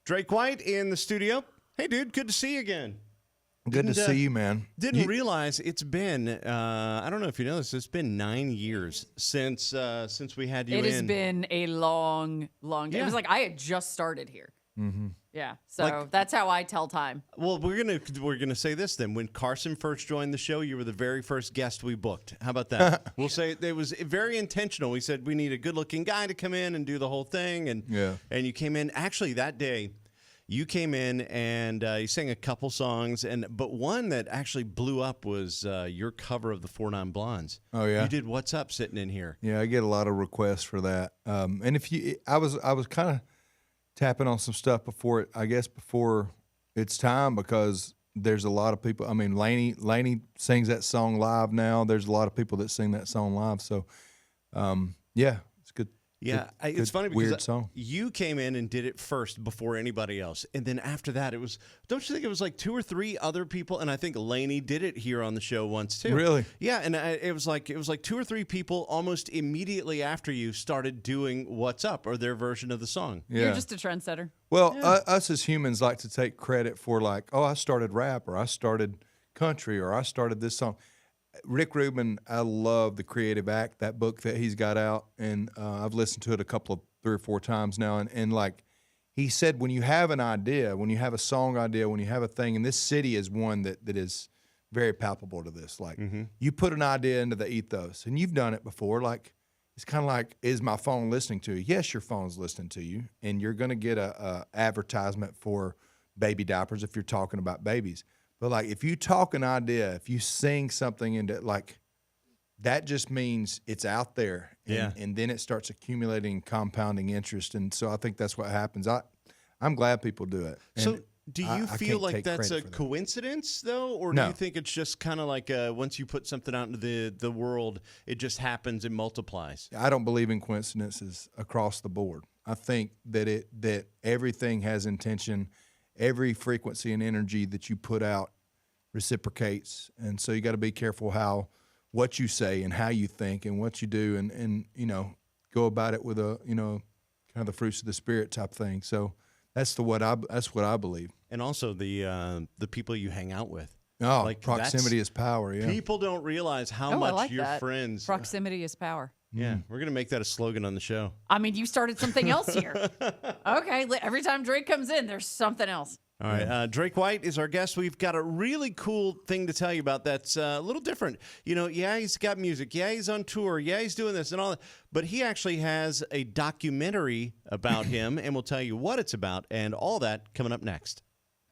Drake White in the studio. Hey, dude, good to see you again. Good to see you, man. Didn't realize it's been, I don't know if you know this, it's been 9 years since we had you in. It has been a long, long time. Yeah. It was like I had just started here. Mm-hmm. Yeah, so that's how I tell time. Well, we're gonna say this then. When Carson first joined the show, you were the very first guest we booked. How about that? We'll say it was very intentional. We said we need a good-looking guy to come in and do the whole thing, and you came in. Actually, that day, you came in and you sang a couple songs, but one that actually blew up was your cover of the 4 Non Blondes. Oh yeah, you did "What's Up" sitting in here. Yeah, I get a lot of requests for that. And I was kind of tapping on some stuff before it's time, because there's a lot of people. I mean, Lainey sings that song live now. There's a lot of people that sing that song live. So, yeah, it's good. Yeah, it's funny weird because song. You came in and did it first before anybody else. And then after that, it was, don't you think it was like 2 or 3 other people? And I think Lainey did it here on the show once too. Really? Yeah, and it was like 2 or 3 people almost immediately after you started doing What's Up, or their version of the song. Yeah. You're just a trendsetter. Well, us as humans like to take credit for, like, oh, I started rap, or I started country, or I started this song. Rick Rubin, I love The Creative Act, that book that he's got out, and I've listened to it 3 or 4 times now, and like he said, when you have an idea, when you have a song idea, when you have a thing, and this city is one that is very palpable to this, like you put an idea into the ethos, and you've done it before, like it's kind of like, is my phone listening to you? Yes, your phone's listening to you, and you're going to get a advertisement for baby diapers if you're talking about babies. But like, if you talk an idea, if you sing something into, like, that just means it's out there, and then it starts accumulating compounding interest, and so I think that's what happens. I'm glad people do it. And So do you I feel can't like take that's a credit for that. coincidence though, or No. do you think it's just kind of like once you put something out into the world, it just happens and multiplies? I don't believe in coincidences across the board. I think that everything has intention. Every frequency and energy that you put out reciprocates, and so you got to be careful what you say and how you think and what you do, and go about it with a kind of the fruits of the spirit type thing. So that's what I believe. And also the people you hang out with. Oh, Like, proximity is power. Yeah. People don't realize how I much like your that. friends. Proximity is power. Yeah, we're gonna make that a slogan on the show. I mean, you started something else here. Okay, every time Drake comes in, there's something else. All right, Drake White is our guest. We've got a really cool thing to tell you about that's a little different. He's got music. Yeah, he's on tour. Yeah, he's doing this and all that. But he actually has a documentary about him, and we'll tell you what it's about and all that coming up next.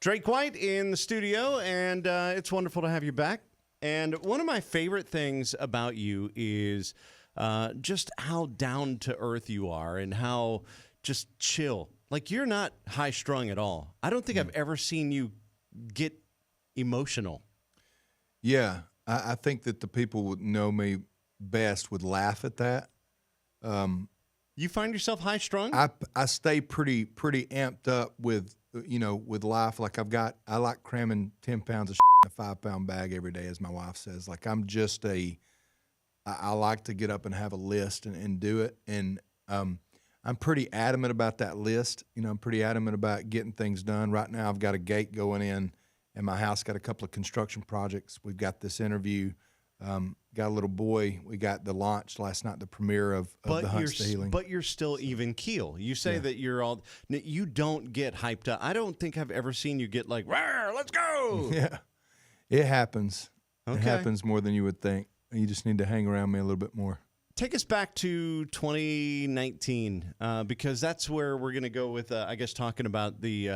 Drake White in the studio, and it's wonderful to have you back. And one of my favorite things about you is just how down to earth you are and how just chill. Like, you're not high strung at all. I don't think I've ever seen you get emotional. Yeah, I think that the people who know me best would laugh at that. You find yourself high strung? I stay pretty amped up with life. Like, I like cramming 10 pounds of in a 5-pound bag every day, as my wife says. Like, I like to get up and have a list and do it. And I'm pretty adamant about that list. I'm pretty adamant about getting things done. Right now, I've got a gate going in, and my house got a couple of construction projects. We've got this interview. Got a little boy. We got the launch last night, the premiere of The Hunts to Healing. But you're still even keel. You say that you don't get hyped up. I don't think I've ever seen you get like, "Rawr, let's go." Yeah, it happens. Okay. It happens more than you would think. You just need to hang around me a little bit more. Take us back to 2019, because that's where we're going to go with, I guess, talking about the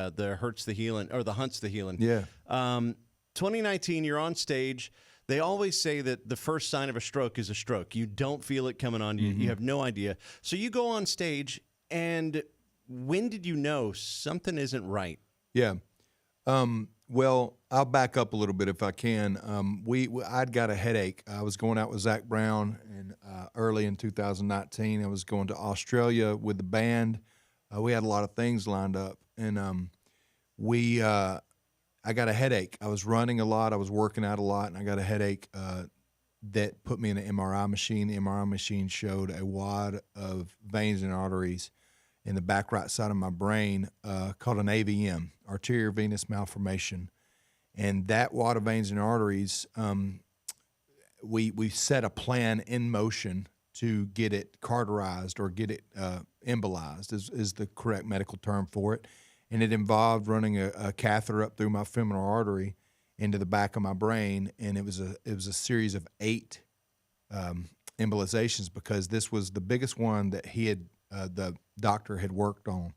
Hurts the Healing, or the Hunts the Healing. Yeah. 2019, you're on stage. They always say that the first sign of a stroke is a stroke. You don't feel it coming on you. You have no idea. So you go on stage, and when did you know something isn't right? Yeah. Well, I'll back up a little bit if I can. I'd got a headache. I was going out with Zach Brown early in 2019. I was going to Australia with the band. We had a lot of things lined up, and I got a headache. I was running a lot. I was working out a lot, and I got a headache that put me in an MRI machine. The MRI machine showed a wad of veins and arteries in the back right side of my brain called an AVM, arterial venous malformation. And that water veins and arteries, we set a plan in motion to get it cauterized or get it embolized is the correct medical term for it. And it involved running a catheter up through my femoral artery into the back of my brain. And it was a series of 8 embolizations, because this was the biggest one that the doctor had worked on.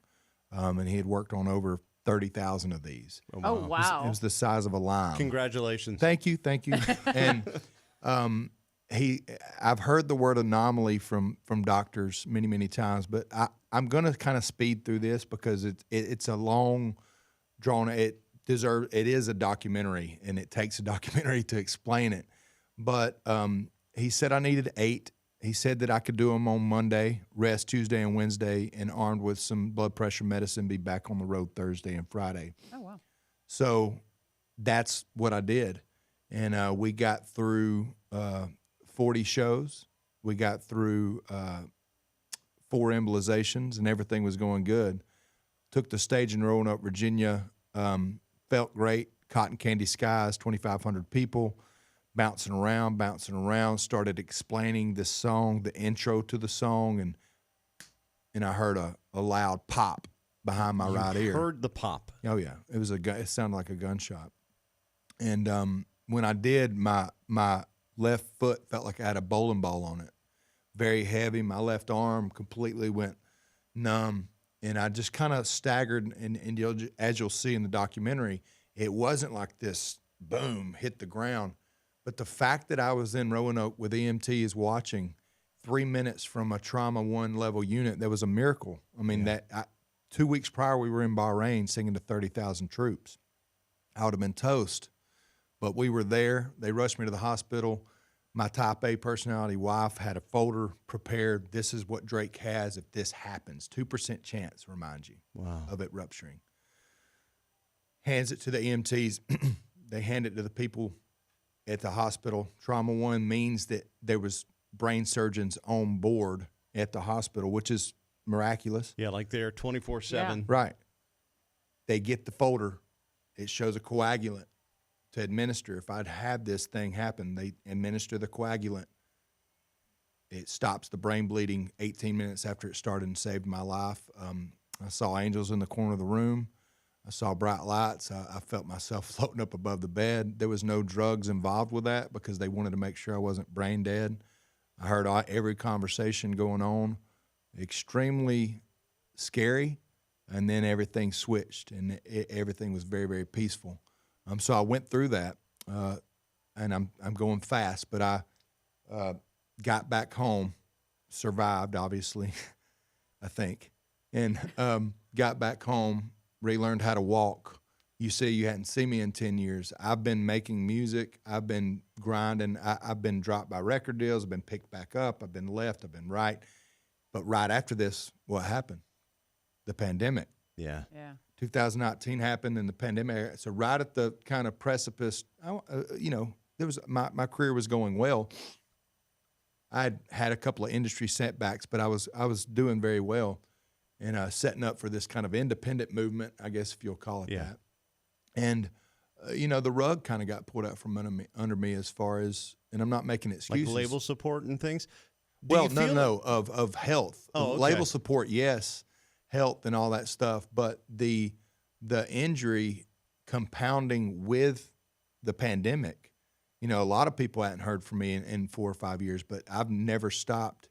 And he had worked on over 30,000 of these. Oh, wow. It was the size of a lime. Congratulations. Thank you. And I've heard the word anomaly from doctors many, many times, but I'm going to kind of speed through this because it's a long, drawn. It is a documentary, and it takes a documentary to explain it. But he said I needed 8. He said that I could do them on Monday, rest Tuesday and Wednesday, and armed with some blood pressure medicine, be back on the road Thursday and Friday. Oh, wow. So that's what I did. And we got through 40 shows. We got through 4 embolizations, and everything was going good. Took the stage in Roanoke, Virginia. Felt great. Cotton Candy Skies, 2,500 people. Bouncing around, started explaining the song, the intro to the song, and I heard a loud pop behind my right ear. Heard the pop. Oh yeah, it sounded like a gunshot. And when I did, my left foot felt like I had a bowling ball on it, very heavy. My left arm completely went numb, and I just kind of staggered. And as you'll see in the documentary, it wasn't like this boom hit the ground. But the fact that I was in Roanoke with EMTs watching 3 minutes from a trauma 1 level unit, that was a miracle. I mean, 2 weeks prior, we were in Bahrain singing to 30,000 troops. I would have been toast. But we were there. They rushed me to the hospital. My type A personality wife had a folder prepared. This is what Drake has if this happens. 2% chance, remind you, of it rupturing. Hands it to the EMTs. They hand it to the people at the hospital. Trauma 1 means that there was brain surgeons on board at the hospital, which is miraculous. Yeah, like they're 24/7. Right. They get the folder. It shows a coagulant to administer. If I'd had this thing happen, they administer the coagulant. It stops the brain bleeding 18 minutes after it started and saved my life. I saw angels in the corner of the room. I saw bright lights. I felt myself floating up above the bed. There was no drugs involved with that because they wanted to make sure I wasn't brain dead. I heard every conversation going on, extremely scary, and then everything switched, and everything was very, very peaceful. So I went through that, and I'm going fast, but I got back home, survived, obviously, I think, and got back home, relearned how to walk. You say you hadn't seen me in 10 years. I've been making music. I've been grinding. I've been dropped by record deals. I've been picked back up. I've been left. I've been right. But right after this, what happened? The pandemic. Yeah. 2019 happened, and the pandemic. So right at the kind of precipice, there was my career was going well. I had a couple of industry setbacks, but I was doing very well, and setting up for this kind of independent movement, I guess if you'll call it that. And the rug kind of got pulled out from under me as far as, and I'm not making excuses. Like label support and things. Of health. Oh, okay. Label support, yes, health and all that stuff, but the injury compounding with the pandemic. A lot of people hadn't heard from me in 4 or 5 years, but I've never stopped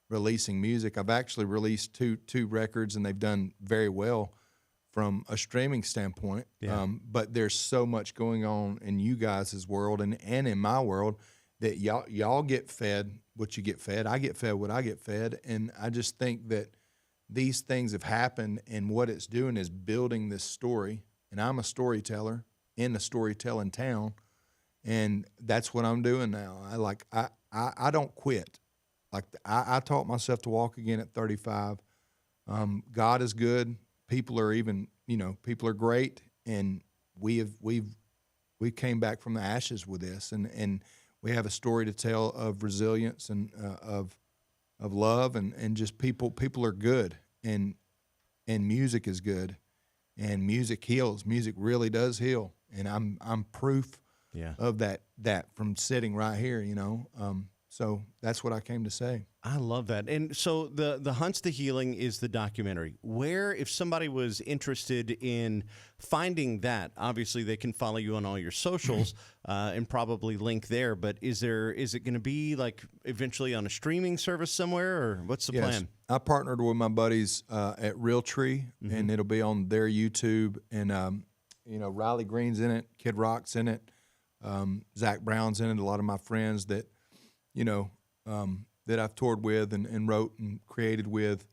releasing music. I've actually released two records, and they've done very well from a streaming standpoint. Yeah. But there's so much going on in you guys' world and in my world that y'all get fed what you get fed. I get fed what I get fed. And I just think that these things have happened, and what it's doing is building this story. And I'm a storyteller in a storytelling town, and that's what I'm doing now. I don't quit. I taught myself to walk again at 35. God is good. People are great, and we came back from the ashes with this, and we have a story to tell of resilience and of love, and just people are good, and and music is good, and music heals. Music really does heal, and I'm proof Yeah. of that from sitting right here. So that's what I came to say. I love that. And so the Hunts to Healing is the documentary. Where, if somebody was interested in finding that, obviously they can follow you on all your socials and probably link there. But is it going to be like eventually on a streaming service somewhere, or what's the plan? I partnered with my buddies at Realtree, and it'll be on their YouTube. And Riley Green's in it, Kid Rock's in it, Zach Brown's in it. A lot of my friends that that I've toured with and wrote and created with.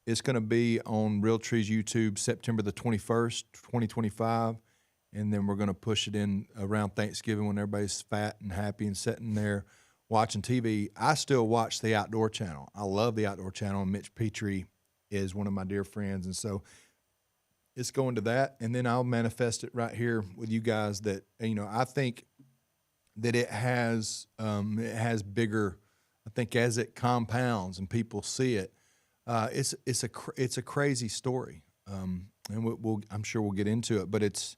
It's going to be on Realtree's YouTube September the 21st, 2025. And then we're going to push it in around Thanksgiving when everybody's fat and happy and sitting there watching TV. I still watch the Outdoor Channel. I love the Outdoor Channel. And Mitch Petrie is one of my dear friends. And so it's going to that. And then I'll manifest it right here with you guys that, I think that it has bigger. I think as it compounds and people see it, it's a crazy story, and I'm sure we'll get into it. But it's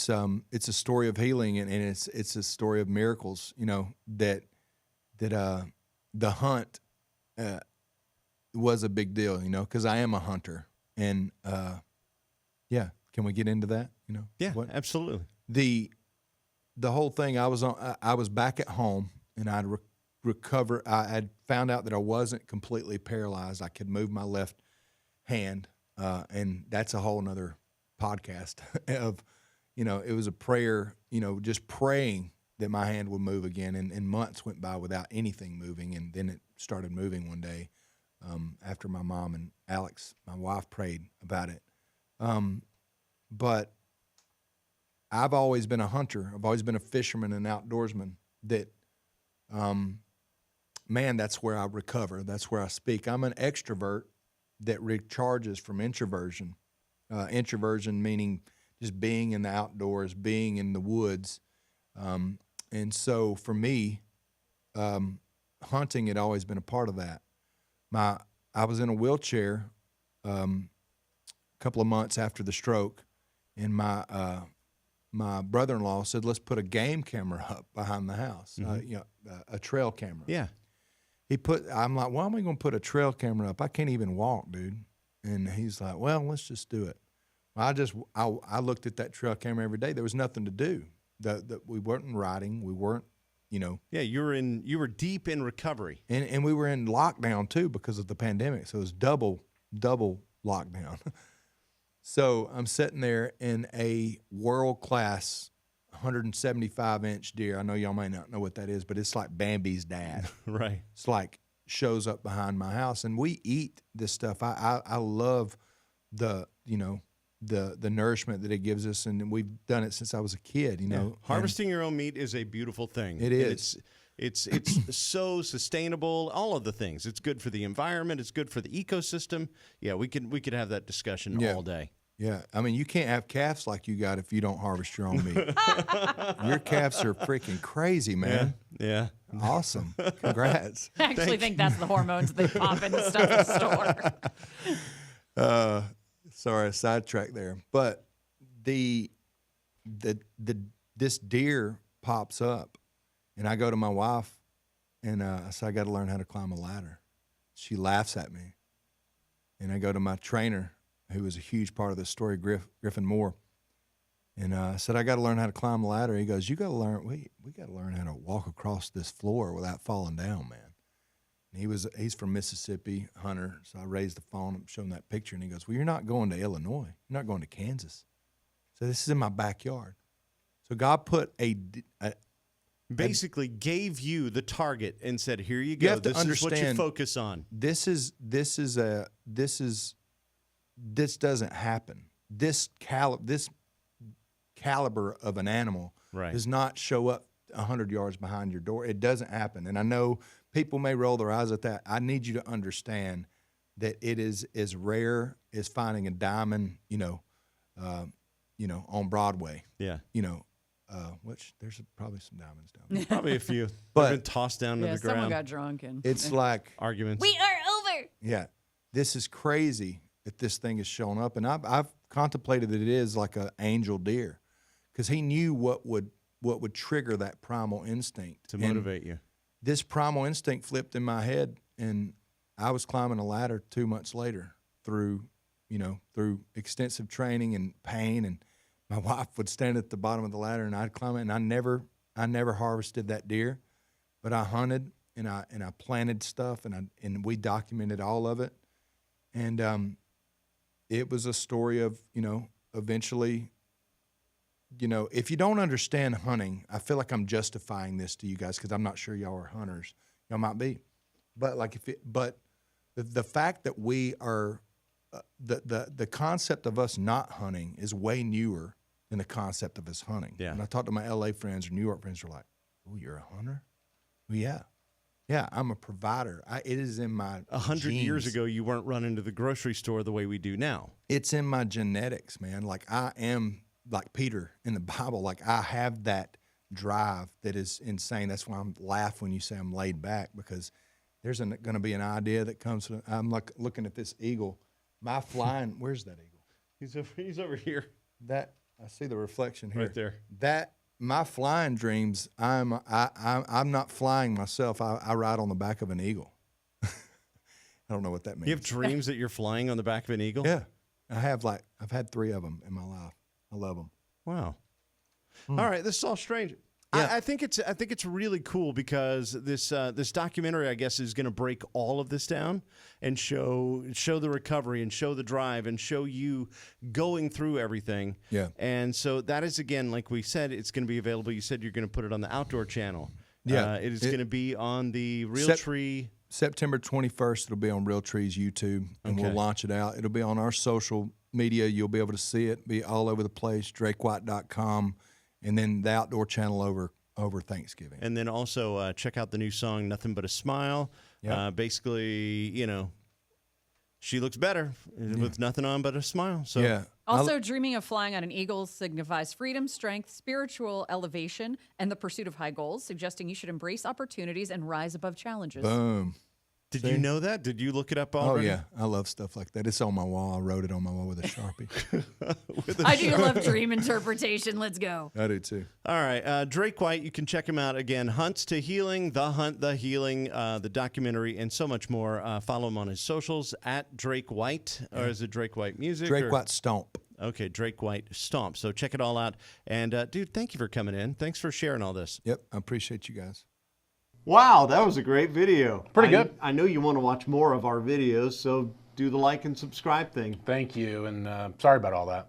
a story of healing, and it's a story of miracles. That the hunt was a big deal. Because I am a hunter, and yeah. Can we get into that? Yeah, absolutely. The whole thing, I was back at home, and I'd recovered. I had found out that I wasn't completely paralyzed. I could move my left hand, and that's a whole nother podcast of, it was a prayer, just praying that my hand would move again. And months went by without anything moving, and then it started moving one day after my mom and Alex, my wife, prayed about it. But I've always been a hunter. I've always been a fisherman and outdoorsman. That, that's where I recover. That's where I speak. I'm an extrovert that recharges from introversion. Introversion meaning just being in the outdoors, being in the woods. And so for me, hunting had always been a part of that. I was in a wheelchair a couple of months after the stroke, and my brother-in-law said, let's put a game camera up behind the house, a trail camera. Yeah. I'm like, why am I going to put a trail camera up? I can't even walk, dude. And he's like, well, let's just do it. I looked at that trail camera every day. There was nothing to do. We weren't riding. We weren't, Yeah, you were deep in recovery. And we were in lockdown too because of the pandemic. So it was double lockdown. So I'm sitting there in a world-class 175-inch deer. I know y'all might not know what that is, but it's like Bambi's dad. Right. It's like shows up behind my house, and we eat this stuff. I love the nourishment that it gives us, and we've done it since I was a kid. Harvesting your own meat is a beautiful thing. It is. It's so sustainable. All of the things. It's good for the environment. It's good for the ecosystem. Yeah, we could have that discussion all day. Yeah, I mean, you can't have calves like you got if you don't harvest your own meat. Your calves are freaking crazy, man. Yeah. Awesome. Congrats. I actually think that's the hormones they pop in the stuff in the store. Sorry, sidetrack there. But this deer pops up, and I go to my wife, and I say, I got to learn how to climb a ladder. She laughs at me. And I go to my trainer, who was a huge part of this story, Griffin Moore. And I said, I got to learn how to climb a ladder. He goes, you got to learn, we got to learn how to walk across this floor without falling down, man. And he's from Mississippi, hunter. So I raised the phone and showed him that picture. And he goes, well, you're not going to Illinois. You're not going to Kansas. So this is in my backyard. So God put basically gave you the target and said, here you go. You have to this understand, is what you focus on. This doesn't happen. This caliber of an animal does not show up 100 yards behind your door. It doesn't happen. And I know people may roll their eyes at that. I need you to understand that it is as rare as finding a diamond, on Broadway. Yeah. Which there's probably some diamonds down there. Probably a few. But- They've been tossed down to the Someone ground. got drunk and It's like, Arguments. we are over. yeah, this is crazy that this thing is showing up. And I've contemplated that it is like an angel deer, because he knew what would trigger that primal instinct To motivate you. This primal instinct flipped in my head, and I was climbing a ladder 2 months later through extensive training and pain, and my wife would stand at the bottom of the ladder and I'd climb it, and I never harvested that deer, but I hunted and I planted stuff, and we documented all of it. And it was a story of, eventually, if you don't understand hunting, I feel like I'm justifying this to you guys because I'm not sure y'all are hunters. Y'all might be, but the fact that we are, the concept of us not hunting is way newer than the concept of us hunting. Yeah. When I talk to my LA friends or New York friends, they're like, "Oh, you're a hunter?" Well, yeah, I'm a provider. It is in my 100 years genes. ago, you weren't running to the grocery store the way we do now. It's in my genetics, man. Like, I am like Peter in the Bible. Like, I have that drive that is insane. That's why I'm laugh when you say I'm laid back, because there's going to be an idea that comes. I'm like looking at this eagle. My flying, where's that eagle? He's over here. That, I see the reflection here. Right there. That, my flying dreams, I'm not flying myself. I ride on the back of an eagle. I don't know what that means. You have dreams that you're flying on the back of an eagle? Yeah. I've had 3 of them in my life. I love them. Wow. All right, this is all strange. Yeah. I think it's really cool because this documentary, I guess, is going to break all of this down and show the recovery and show the drive and show you going through everything. Yeah. And so that is, again, like we said, it's going to be available. You said you're going to put it on the Outdoor Channel. Yeah. It is going to be on the Realtree. September 21st, it'll be on Realtree's YouTube, and we'll Okay. launch it out. It'll be on our social media. You'll be able to see it. Be all over the place. DrakeWhite.com. And then the Outdoor Channel over Thanksgiving. And then also check out the new song, Nothing But a Smile. Yeah. Basically, she looks better with nothing on but a smile. So Yeah. Also, dreaming of flying on an eagle signifies freedom, strength, spiritual elevation, and the pursuit of high goals, suggesting you should embrace opportunities and rise above challenges. Boom. Did you know that? Did you look it up already? Oh, yeah. I love stuff like that. It's on my wall. I wrote it on my wall with a Sharpie. I do love dream interpretation. Let's go. I do, too. All right. Drake White, you can check him out again. Hunts to Healing, The Hunt, The Healing, the documentary, and so much more. Follow him on his socials at Drake White, or is it Drake White Music? Drake White Stomp. Okay, Drake White Stomp. So check it all out. And, dude, thank you for coming in. Thanks for sharing all this. Yep. I appreciate you guys. Wow, that was a great video. Pretty good. I know you want to watch more of our videos, so do the like and subscribe thing. Thank you, and sorry about all that.